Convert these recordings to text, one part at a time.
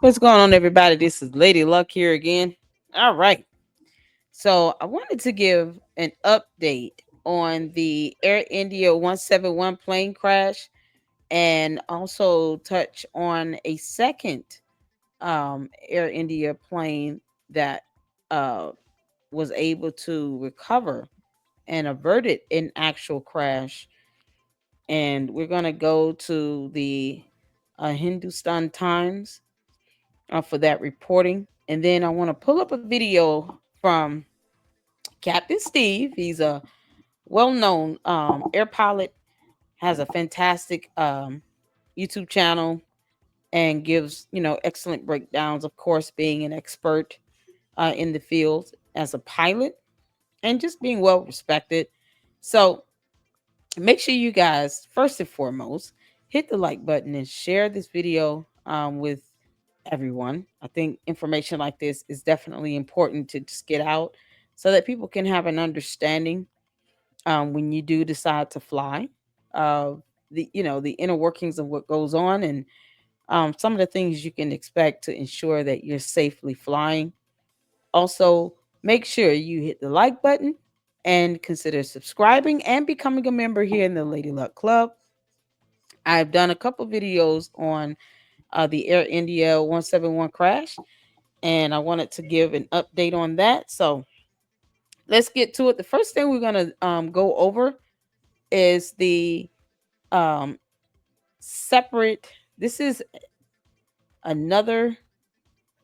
What's going on, everybody? This is Lady Luck here again. All right. So, I wanted to give an update on the Air India 171 plane crash and also touch on a second Air India plane that uh, was able to recover and averted an actual crash. And we're going to go to the Hindustan Times for that reporting. And then I want to pull up a video from Captain Steve. He's a well known air pilot, has a fantastic YouTube channel, and gives, excellent breakdowns, of course, being an expert in the field as a pilot and just being well respected. So make sure you guys, first and foremost, hit the like button and share this video with everyone. I think information like this is definitely important to just get out so that people can have an understanding when you do decide to fly. The inner workings of what goes on and some of the things you can expect to ensure that you're safely flying. Also, make sure you hit the like button and consider subscribing and becoming a member here in the Lady Luck Club. I've done a couple videos on the Air India 171 crash, and I wanted to give an update on that. So let's get to it. The first thing we're going to go over is the um, separate, this is another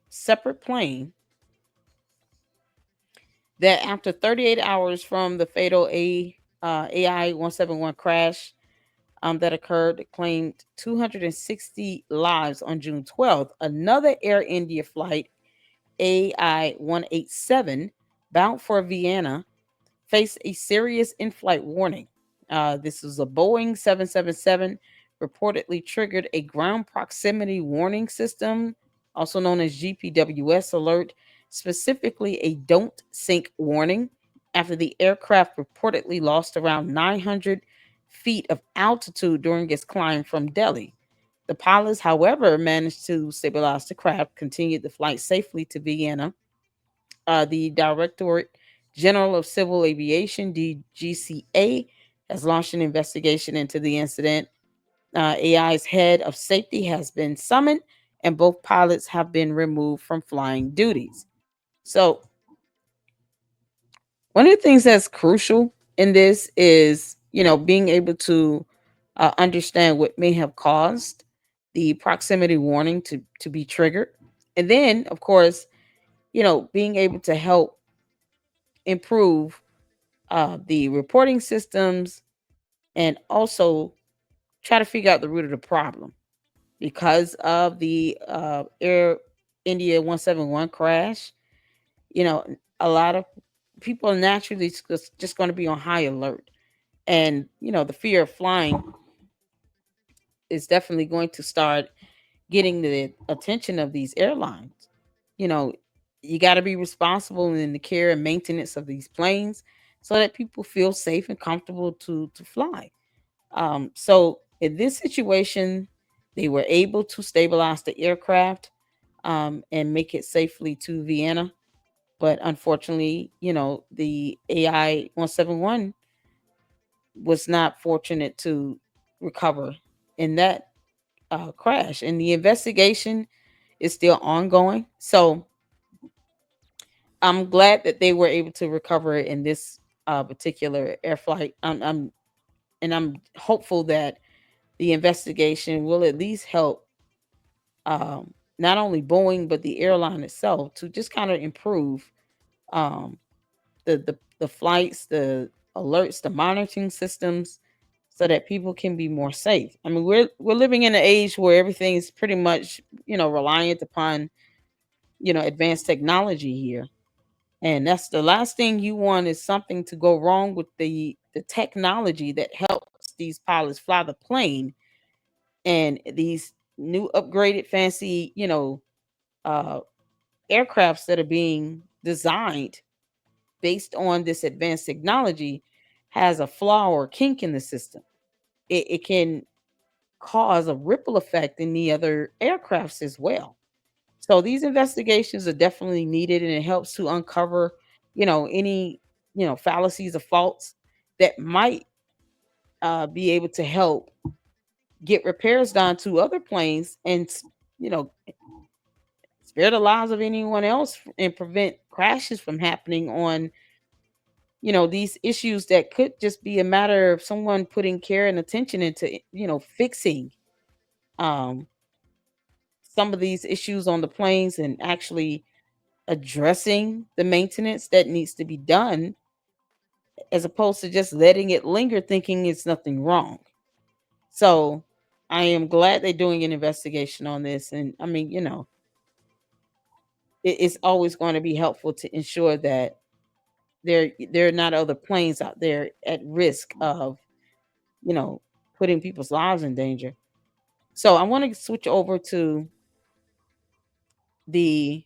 separate plane that after 38 hours from the fatal AI 171 crash that occurred, it claimed 260 lives on June 12th. Another Air India flight, AI 187, bound for Vienna, faced a serious in flight warning. This was a Boeing 777, reportedly triggered a ground proximity warning system, also known as GPWS alert, specifically a don't sink warning, after the aircraft reportedly lost around 900 feet of altitude during its climb from Delhi. The pilots, however, managed to stabilize the craft, continued the flight safely to Vienna. The Directorate General of Civil Aviation, DGCA, has launched an investigation into the incident. AI's head of safety has been summoned, and both pilots have been removed from flying duties. So, one of the things that's crucial in this is, being able to understand what may have caused the proximity warning to be triggered. And then, of course, being able to help improve the reporting systems and also try to figure out the root of the problem because of the Air India 171 crash. You know, a lot of people are naturally just going to be on high alert. And, the fear of flying is definitely going to start getting the attention of these airlines. You know, you got to be responsible in the care and maintenance of these planes so that people feel safe and comfortable to fly. So in this situation, they were able to stabilize the aircraft and make it safely to Vienna. But unfortunately, the AI 171 was not fortunate to recover in that crash. And the investigation is still ongoing. So I'm glad that they were able to recover it in this particular air flight. I'm hopeful that the investigation will at least help not only Boeing but the airline itself to just kind of improve um, the flights, the alerts, the monitoring systems, so that people can be more safe. I mean, we're living in an age where everything is pretty much reliant upon advanced technology here, and that's the last thing you want is something to go wrong with the technology that helps these pilots fly the plane and these new upgraded fancy uh aircrafts that are being designed based on this advanced technology has a flaw or kink in the system. It can cause a ripple effect in the other aircrafts as well. So these investigations are definitely needed, and it helps to uncover, any, fallacies or faults that might be able to help get repairs done to other planes and, spare the lives of anyone else and prevent crashes from happening on, these issues that could just be a matter of someone putting care and attention into, fixing um, some of these issues on the planes and actually addressing the maintenance that needs to be done, as opposed to just letting it linger thinking it's nothing wrong. So I am glad they're doing an investigation on this. And I mean, it's always going to be helpful to ensure that there are not other planes out there at risk of, you know, putting people's lives in danger. So I want to switch over to the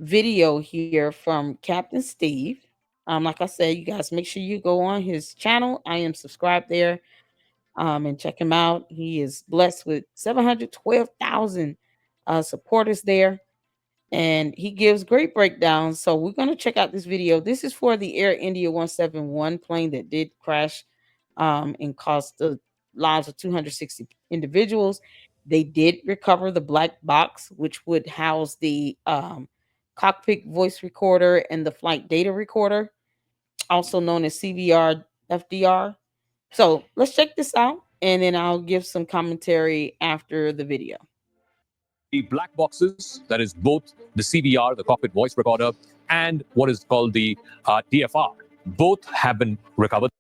video here from Captain Steve. Like I said, you guys make sure you go on his channel. I am subscribed there, and check him out. He is blessed with 712,000 supporters there, and he gives great breakdowns. So we're going to check out this video. This is for the Air India 171 plane that did crash, and cost the lives of 260 individuals. They did recover the black box, which would house the cockpit voice recorder and the flight data recorder, also known as CVR FDR. So let's check this out, and then I'll give some commentary after the video. The black boxes, that is both the CVR, the cockpit voice recorder, and what is called the DFR, both have been recovered.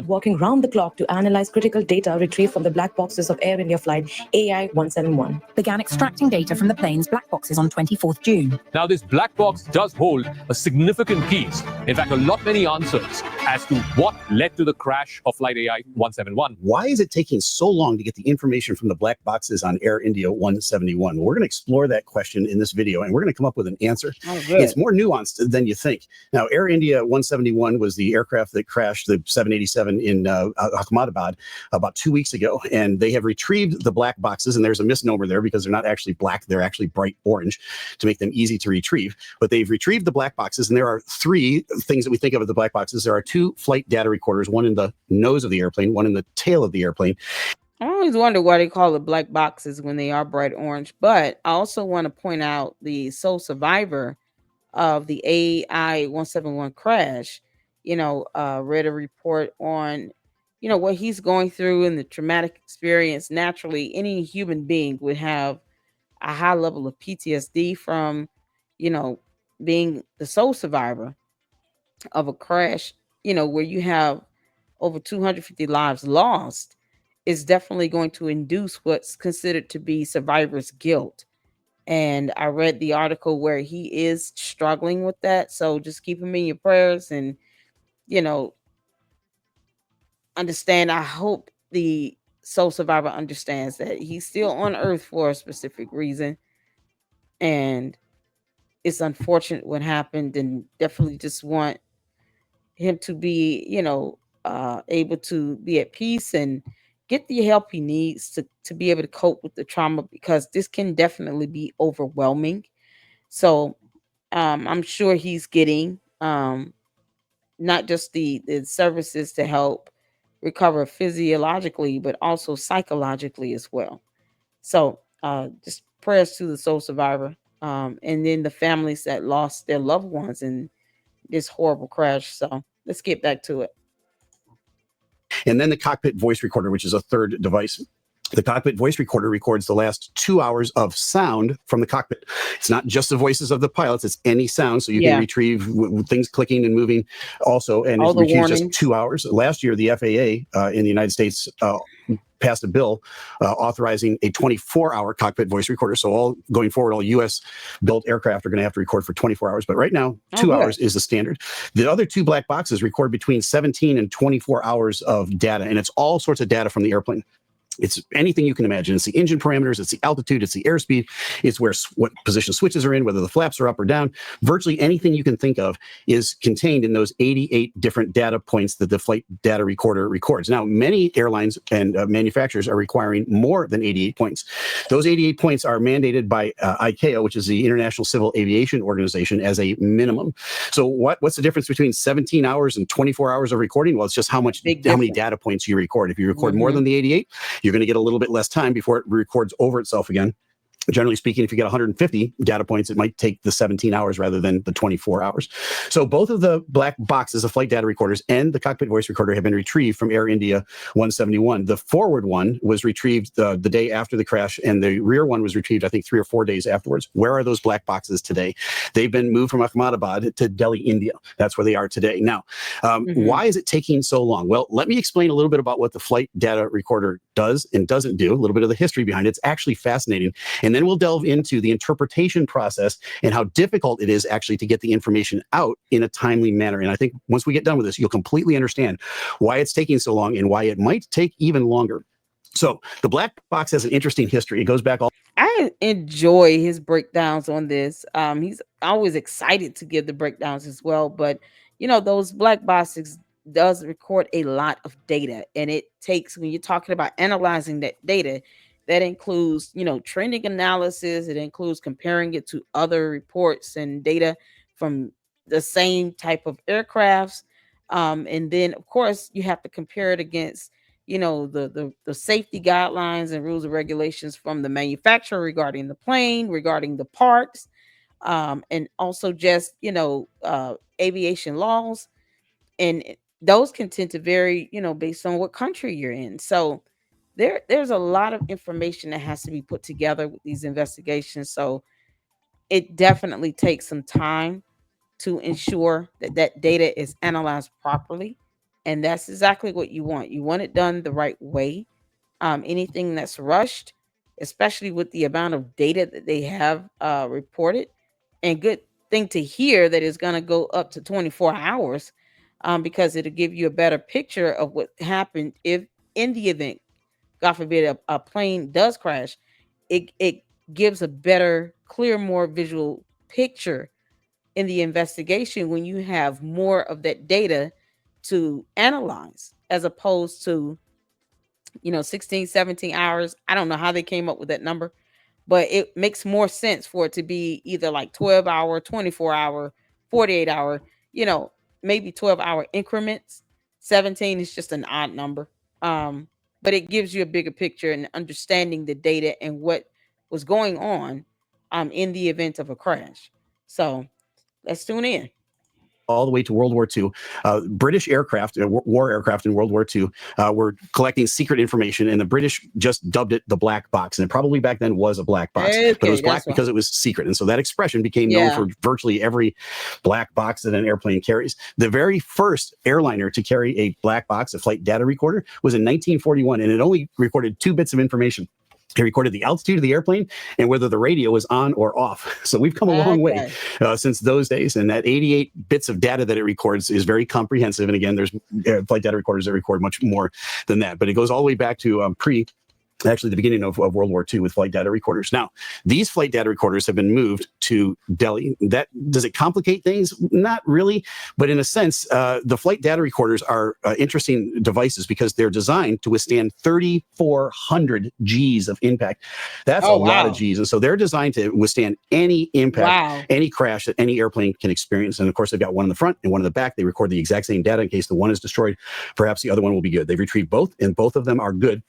Working round the clock to analyze critical data retrieved from the black boxes of Air India flight AI-171. Began extracting data from the plane's black boxes on 24th June. Now, this black box does hold a significant piece, in fact, a lot many answers as to what led to the crash of flight AI-171. Why is it taking so long to get the information from the black boxes on Air India 171? Well, we're going to explore that question in this video, and we're going to come up with an answer. It's more nuanced than you think. Now, Air India 171 was the aircraft that crashed the 787 in Ahmedabad about 2 weeks ago, and they have retrieved the black boxes, and there's a misnomer there because they're not actually black, they're actually bright orange to make them easy to retrieve. But they've retrieved the black boxes, and there are three things that we think of as the black boxes. There are two flight data recorders, one in the nose of the airplane, one in the tail of the airplane. I always wonder why they call it black boxes when they are bright orange, but I also want to point out the sole survivor of the AI-171 crash, read a report on, what he's going through and the traumatic experience. Naturally, any human being would have a high level of PTSD from, being the sole survivor of a crash, where you have over 250 lives lost, is definitely going to induce what's considered to be survivor's guilt. And I read the article where he is struggling with that. So just keep him in your prayers and, understand. I hope the soul survivor understands that he's still on earth for a specific reason. And it's unfortunate what happened, and definitely just want him to be, able to be at peace and get the help he needs to be able to cope with the trauma, because this can definitely be overwhelming. So I'm sure he's getting not just the services to help recover physiologically, but also psychologically as well. So just prayers to the soul survivor, and then the families that lost their loved ones in this horrible crash. So let's get back to it. And then the cockpit voice recorder, which is a third device. The cockpit voice recorder records the last 2 hours of sound from the cockpit. It's not just the voices of the pilots, it's any sound. So you can retrieve things clicking and moving also, and it retrieves just 2 hours. Last year, the FAA in the United States passed a bill authorizing a 24-hour cockpit voice recorder. So all going forward, all U.S.-built aircraft are going to have to record for 24 hours. But right now, 2 hours is the standard. The other two black boxes record between 17 and 24 hours of data, and it's all sorts of data from the airplane. It's anything you can imagine. It's the engine parameters, it's the altitude, it's the airspeed, it's where what position switches are in, whether the flaps are up or down. Virtually anything you can think of is contained in those 88 different data points that the flight data recorder records. Now, many airlines and manufacturers are requiring more than 88 points. Those 88 points are mandated by ICAO, which is the International Civil Aviation Organization, as a minimum. So what's the difference between 17 hours and 24 hours of recording? Well, it's just how many data points you record. If you record more than the 88, you're going to get a little bit less time before it records over itself again. Generally speaking, if you get 150 data points, it might take the 17 hours rather than the 24 hours. So both of the black boxes of flight data recorders and the cockpit voice recorder have been retrieved from Air India 171. The forward one was retrieved the day after the crash, and the rear one was retrieved, I think, 3 or 4 days afterwards. Where are those black boxes today? They've been moved from Ahmedabad to Delhi, India. That's where they are today. Now, why is it taking so long? Well, let me explain a little bit about what the flight data recorder does and doesn't do, a little bit of the history behind it. It's actually fascinating. And then we'll delve into the interpretation process and how difficult it is actually to get the information out in a timely manner. And I think once we get done with this, you'll completely understand why it's taking so long and why it might take even longer. So the black box has an interesting history. It goes back all. I enjoy his breakdowns on this. He's always excited to give the breakdowns as well. But those black boxes does record a lot of data, and it takes, when you're talking about analyzing that data, that includes, trending analysis. It includes comparing it to other reports and data from the same type of aircrafts. And then, of course, you have to compare it against, the safety guidelines and rules and regulations from the manufacturer regarding the plane, regarding the parts, and also just, aviation laws. And those can tend to vary, based on what country you're in. So there's a lot of information that has to be put together with these investigations. So it definitely takes some time to ensure that that data is analyzed properly. And that's exactly what you want. You want it done the right way. Anything that's rushed, especially with the amount of data that they have reported, and good thing to hear that is going to go up to 24 hours, because it'll give you a better picture of what happened if, in the event, God forbid, a plane does crash. It gives a better, clear, more visual picture in the investigation when you have more of that data to analyze, as opposed to 16, 17 hours. I don't know how they came up with that number, but it makes more sense for it to be either like 12-hour, 24-hour, 48-hour, maybe 12-hour increments. 17 is just an odd number. But it gives you a bigger picture and understanding the data and what was going on in the event of a crash. So let's tune in. All the way to World War II. British aircraft, war aircraft in World War II, were collecting secret information, and the British just dubbed it the black box. And it probably back then was a black box, but it was black because it was secret. And so that expression became known for virtually every black box that an airplane carries. The very first airliner to carry a black box, a flight data recorder, was in 1941, and it only recorded 2 bits of information. It recorded the altitude of the airplane and whether the radio was on or off. So we've come a long way since those days. And that 88 bits of data that it records is very comprehensive. And again, there's flight data recorders that record much more than that. But it goes all the way back to actually the beginning of World War II with flight data recorders. Now, these flight data recorders have been moved to Delhi. Does it complicate things? Not really, but in a sense, the flight data recorders are interesting devices because they're designed to withstand 3,400 Gs of impact. That's a lot of Gs. And so they're designed to withstand any impact, any crash that any airplane can experience. And of course, they've got one in the front and one in the back. They record the exact same data in case the one is destroyed. Perhaps the other one will be good. They've retrieved both, and both of them are good,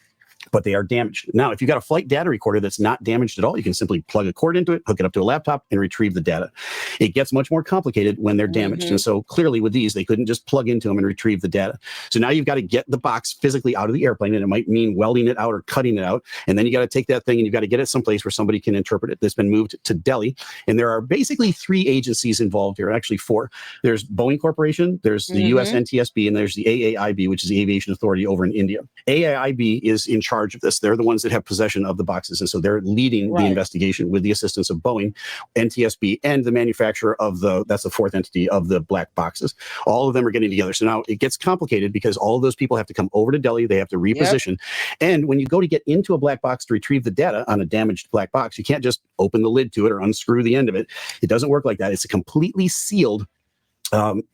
but they are damaged. Now, if you've got a flight data recorder that's not damaged at all, you can simply plug a cord into it, hook it up to a laptop, and retrieve the data. It gets much more complicated when they're damaged. And so clearly with these, they couldn't just plug into them and retrieve the data. So now you've got to get the box physically out of the airplane, and it might mean welding it out or cutting it out. And then you got to take that thing and you've got to get it someplace where somebody can interpret it. That's been moved to Delhi. And there are basically 3 agencies involved here, actually 4. There's Boeing Corporation, there's the US NTSB, and there's the AAIB, which is the Aviation Authority over in India. AAIB is in charge charge of this. They're the ones that have possession of the boxes. And so they're leading the investigation with the assistance of Boeing, NTSB, and the manufacturer of that's the fourth entity of the black boxes. All of them are getting together. So now it gets complicated because all of those people have to come over to Delhi. They have to reposition. And when you go to get into a black box to retrieve the data on a damaged black box, you can't just open the lid to it or unscrew the end of it. It doesn't work like that. It's a completely sealed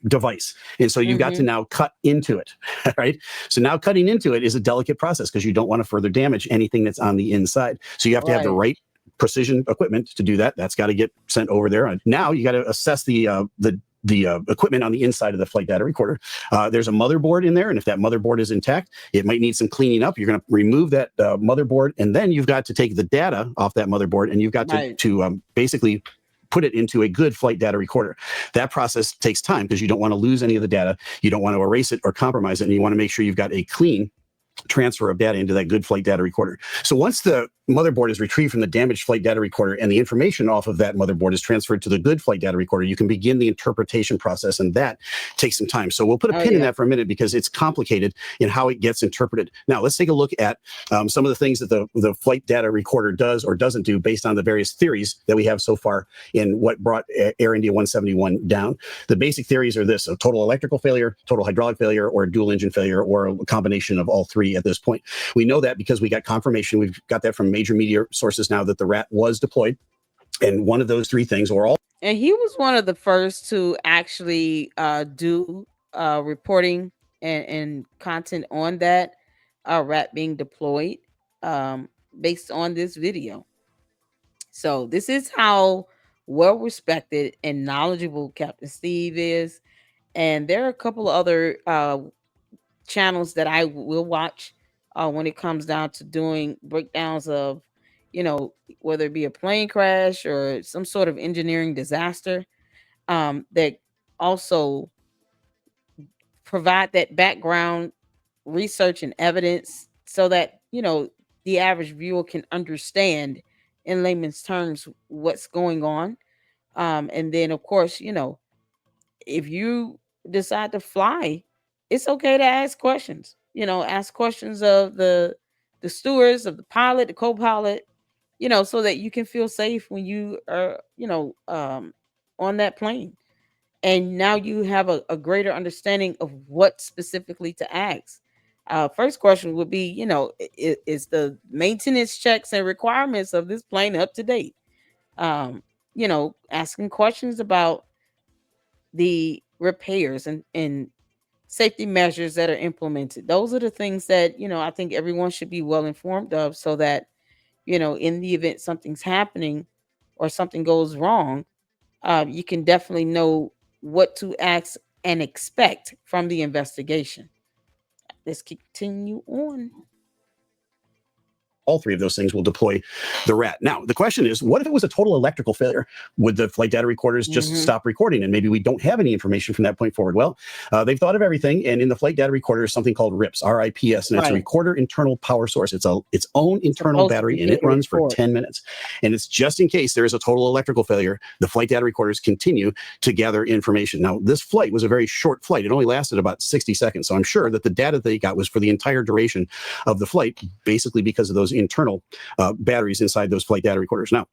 device. And so you've got to now cut into it, right? So now cutting into it is a delicate process because you don't want to further damage anything that's on the inside. So you have to have the right precision equipment to do that. That's got to get sent over there. And now you got to assess the equipment on the inside of the flight data recorder. There's a motherboard in there, and if that motherboard is intact, it might need some cleaning up. You're going to remove that motherboard, and then you've got to take the data off that motherboard, and you've got to basically put it into a good flight data recorder. That process takes time because you don't want to lose any of the data. You don't want to erase it or compromise it, and you want to make sure you've got a clean transfer of data into that good flight data recorder. So once the motherboard is retrieved from the damaged flight data recorder and the information off of that motherboard is transferred to the good flight data recorder, you can begin the interpretation process, and that takes some time. So we'll put a pin in that for a minute because it's complicated in how it gets interpreted. Now let's take a look at some of the things that the flight data recorder does or doesn't do based on the various theories that we have so far in what brought Air India 171 down. The basic theories are this: a total electrical failure, total hydraulic failure, or a dual engine failure, or a combination of all three at this point. We know that because we got confirmation. We've got that from major media sources now that the rat was deployed, and one of those three things, or all. And he was one of the first to actually do reporting and content on that rat being deployed based on this video. So this is how well respected and knowledgeable Captain Steve is. And there are a couple of other channels that I will watch when it comes down to doing breakdowns of, whether it be a plane crash or some sort of engineering disaster, that also provide that background research and evidence so that, the average viewer can understand in layman's terms what's going on. And then, of course, if you decide to fly, it's okay to ask questions. Ask questions of the stewards, of the pilot, the co-pilot, so that you can feel safe when you are, on that plane. And now you have a greater understanding of what specifically to ask. First question would be, is the maintenance checks and requirements of this plane up to date? Asking questions about the repairs and safety measures that are implemented. Those are the things that, I think everyone should be well informed of, so that, in the event something's happening or something goes wrong, you can definitely know what to ask and expect from the investigation. Let's continue on. All three of those things will deploy the rat. Now, the question is, what if it was a total electrical failure? Would the flight data recorders just stop recording and maybe we don't have any information from that point forward? Well, they've thought of everything. And in the flight data recorder is something called RIPS, R-I-P-S, and that's a recorder internal power source. It's its own internal battery, and it runs for 10 minutes. And it's just in case there is a total electrical failure, the flight data recorders continue to gather information. Now, this flight was a very short flight. It only lasted about 60 seconds. So I'm sure that the data they got was for the entire duration of the flight, basically because of those internal batteries inside those flight data recorders. Now,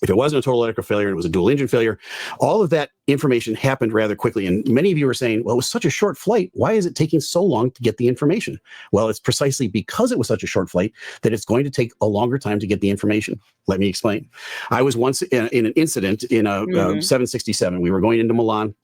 if it wasn't a total electrical failure and it was a dual engine failure, all of that information happened rather quickly. And many of you are saying, well, it was such a short flight. Why is it taking so long to get the information? Well, it's precisely because it was such a short flight that it's going to take a longer time to get the information. Let me explain. I was once in an incident in a 767. We were going into Milan,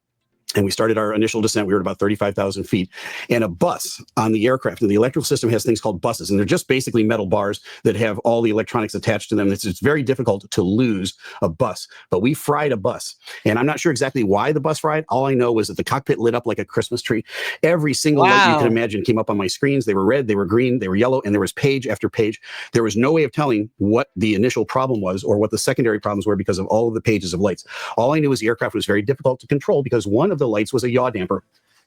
and we started our initial descent. We were at about 35,000 feet, and a bus on the aircraft, and the electrical system has things called buses, and they're just basically metal bars that have all the electronics attached to them. It's very difficult to lose a bus, but we fried a bus, and I'm not sure exactly why the bus fried. All I know was that the cockpit lit up like a Christmas tree. Every single light you can imagine came up on my screens. They were red, they were green, they were yellow, and there was page after page. There was no way of telling what the initial problem was or what the secondary problems were because of all of the pages of lights. All I knew was the aircraft was very difficult to control because one of the lights was a yaw damper.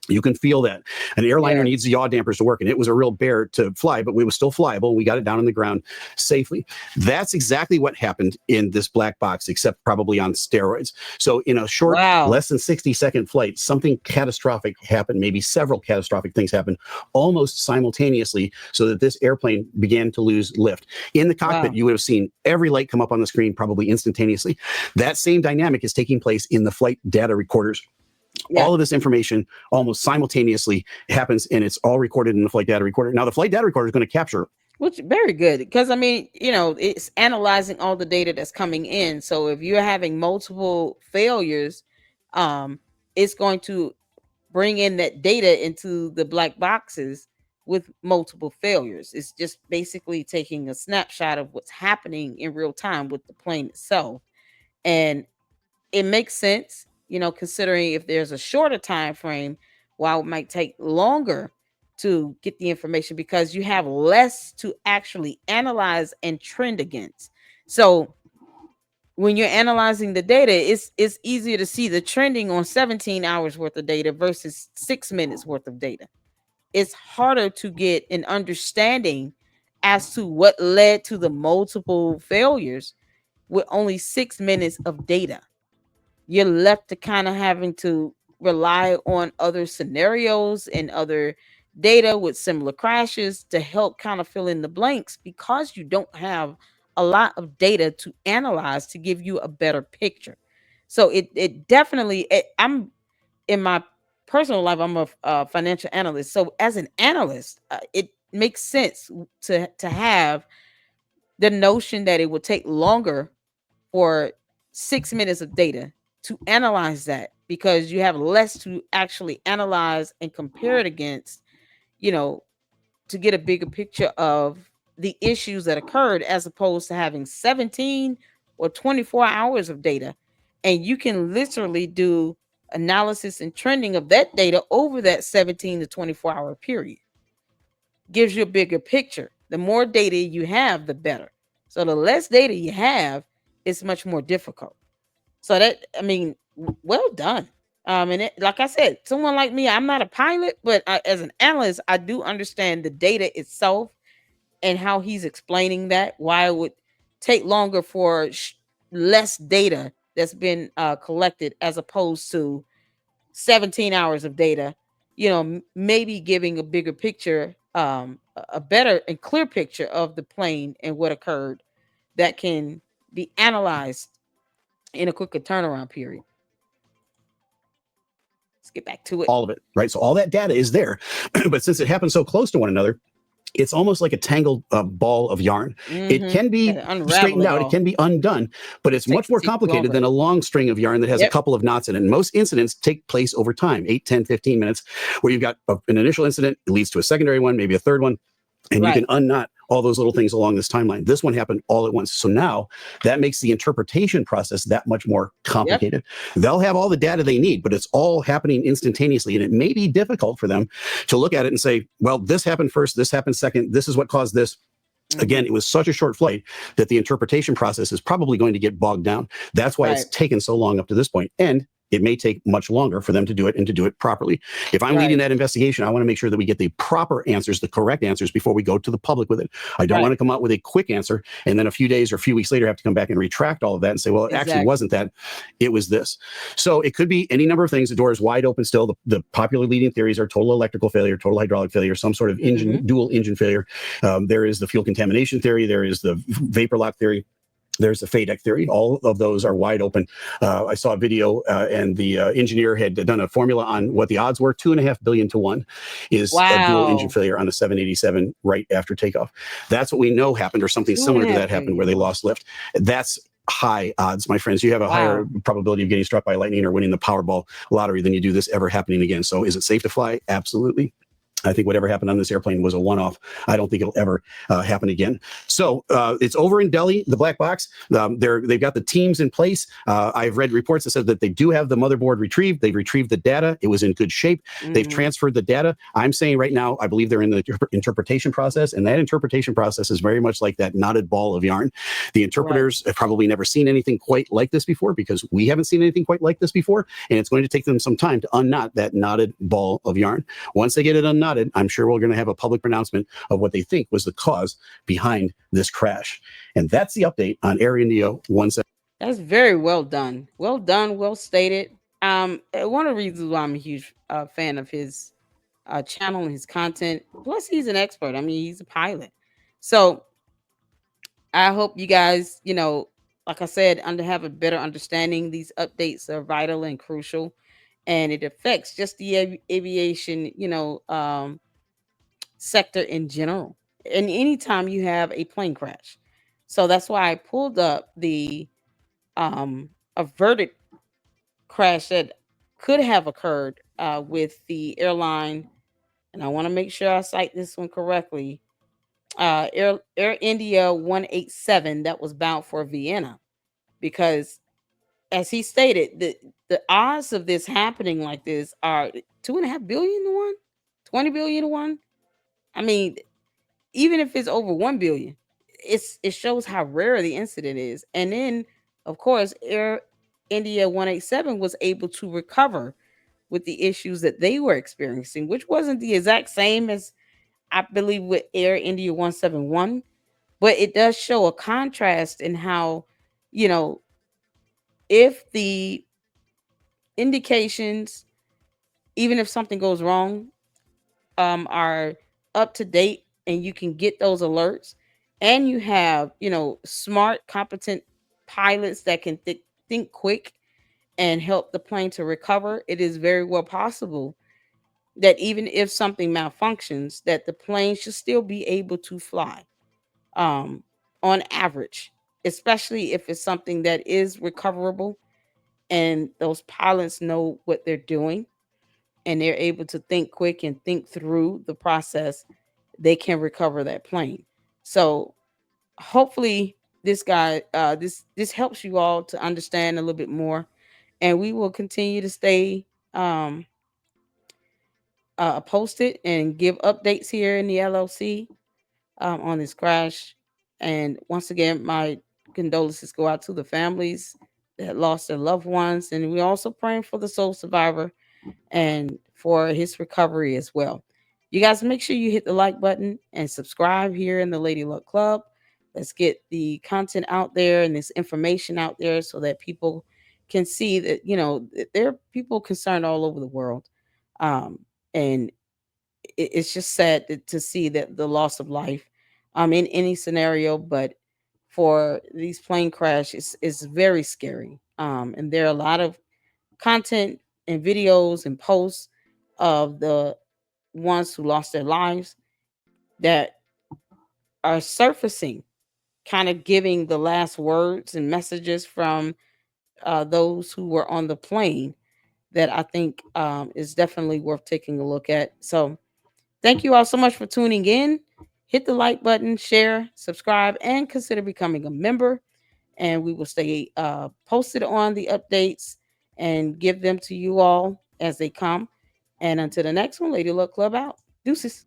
You can feel that. An airliner Yeah. needs the yaw dampers to work, and it was a real bear to fly, but it was still flyable. We got it down on the ground safely. That's exactly what happened in this black box, except probably on steroids. So in a short, Wow. less than 60-second flight, something catastrophic happened, maybe several catastrophic things happened almost simultaneously, so that this airplane began to lose lift. In the cockpit, Wow. you would have seen every light come up on the screen probably instantaneously. That same dynamic is taking place in the flight data recorders. Yeah. All of this information almost simultaneously happens, and it's all recorded in the flight data recorder. Now, the flight data recorder is going to capture. Which very good, because I mean, it's analyzing all the data that's coming in. So if you're having multiple failures, it's going to bring in that data into the black boxes with multiple failures. It's just basically taking a snapshot of what's happening in real time with the plane itself. And it makes sense, considering if there's a shorter time frame, while it might take longer to get the information because you have less to actually analyze and trend against. So when you're analyzing the data, it's easier to see the trending on 17 hours worth of data versus 6 minutes worth of data. It's harder to get an understanding as to what led to the multiple failures with only 6 minutes of data. You're left to kind of having to rely on other scenarios and other data with similar crashes to help kind of fill in the blanks because you don't have a lot of data to analyze to give you a better picture. So it definitely, I'm in my personal life, I'm a financial analyst. So as an analyst, it makes sense to have the notion that it would take longer for 6 minutes of data to analyze that, because you have less to actually analyze and compare it against, you know, to get a bigger picture of the issues that occurred, as opposed to having 17 or 24 hours of data. And you can literally do analysis and trending of that data over that 17 to 24-hour period. Gives you a bigger picture. The more data you have, the better. So the less data you have, it's much more difficult. So that, I mean, well done. And like I said, someone like me, I'm not a pilot, but as an analyst, I do understand the data itself and how he's explaining that, why it would take longer for less data that's been collected as opposed to 17 hours of data, maybe giving a bigger picture, a better and clear picture of the plane and what occurred that can be analyzed in a quicker turnaround period. Let's get back to it. All of it, right? So all that data is there, but since it happens so close to one another, it's almost like a tangled ball of yarn. It can be straightened out, it can be undone, but it's much more complicated than a long string of yarn that has a couple of knots in it. And most incidents take place over time, 8, 10, 15 minutes, where you've got an initial incident, it leads to a secondary one, maybe a third one, and you can unknot all those little things along this timeline. This one happened all at once. So now that makes the interpretation process that much more complicated. They'll have all the data they need, but it's all happening instantaneously. And it may be difficult for them to look at it and say, well, this happened first, this happened second, this is what caused this. Again, it was such a short flight that the interpretation process is probably going to get bogged down. That's why it's taken so long up to this point. And it may take much longer for them to do it and to do it properly. If I'm leading that investigation, I want to make sure that we get the proper answers, the correct answers, before we go to the public with it. I don't want to come out with a quick answer and then a few days or a few weeks later have to come back and retract all of that and say, well, it actually wasn't that, it was this. So it could be any number of things. The door is wide open still. The popular leading theories are total electrical failure, total hydraulic failure, some sort of engine, dual engine failure. There is the fuel contamination theory. There is the vapor lock theory. There's the FADEC theory. All of those are wide open. I saw a video and the engineer had done a formula on what the odds were. 2.5 billion to 1 is a dual engine failure on a 787 right after takeoff. That's what we know happened, or something similar to that happened where they lost lift. That's high odds, my friends. You have a higher probability of getting struck by lightning or winning the Powerball lottery than you do this ever happening again. So is it safe to fly? Absolutely. I think whatever happened on this airplane was a one-off. I don't think it'll ever happen again. So it's over in Delhi, the black box. They've got the teams in place. I've read reports that said that they do have the motherboard retrieved. They've retrieved the data. It was in good shape. They've transferred the data. I'm saying right now, I believe they're in the interpretation process, and that interpretation process is very much like that knotted ball of yarn. The interpreters have probably never seen anything quite like this before, because we haven't seen anything quite like this before, and it's going to take them some time to unknot that knotted ball of yarn. Once they get it unknotted, I'm sure we're going to have a public pronouncement of what they think was the cause behind this crash. And that's the update on Air India 17. That's very well done. Well done, well stated. One of the reasons why I'm a huge fan of his channel and his content. Plus, he's an expert. I mean, he's a pilot. So I hope you guys, like I said, have a better understanding. These updates are vital and crucial, and it affects just the aviation, sector in general. And anytime you have a plane crash, so that's why I pulled up the averted crash that could have occurred with the airline, and I want to make sure I cite this one correctly. Air India 187 that was bound for Vienna, because as he stated, the odds of this happening like this are 2.5 billion to 1, 20 billion to 1. I mean, even if it's over 1 billion, it shows how rare the incident is. And then, of course, Air India 187 was able to recover with the issues that they were experiencing, which wasn't the exact same as I believe with Air India 171, but it does show a contrast in how, you know, if the indications, even if something goes wrong, are up to date and you can get those alerts, and you have, smart, competent pilots that can think quick and help the plane to recover, it is very well possible that even if something malfunctions, that the plane should still be able to fly um, on average, especially if it's something that is recoverable and those pilots know what they're doing and they're able to think quick and think through the process, they can recover that plane. So hopefully this helps you all to understand a little bit more, and we will continue to stay um posted and give updates here in the LLC on this crash. And once again, my condolences go out to the families that lost their loved ones, and we're also praying for the sole survivor and for his recovery as well. You guys make sure you hit the like button and subscribe here in the Lady Luck Club. Let's get the content out there and this information out there so that people can see that, there are people concerned all over the world. And it's just sad to see that the loss of life in any scenario, but for these plane crashes is very scary. And there are a lot of content and videos and posts of the ones who lost their lives that are surfacing, kind of giving the last words and messages from those who were on the plane, that I think is definitely worth taking a look at. So thank you all so much for tuning in. Hit the like button, share, subscribe, and consider becoming a member. And we will stay posted on the updates and give them to you all as they come. And until the next one, Lady Luck Club out. Deuces.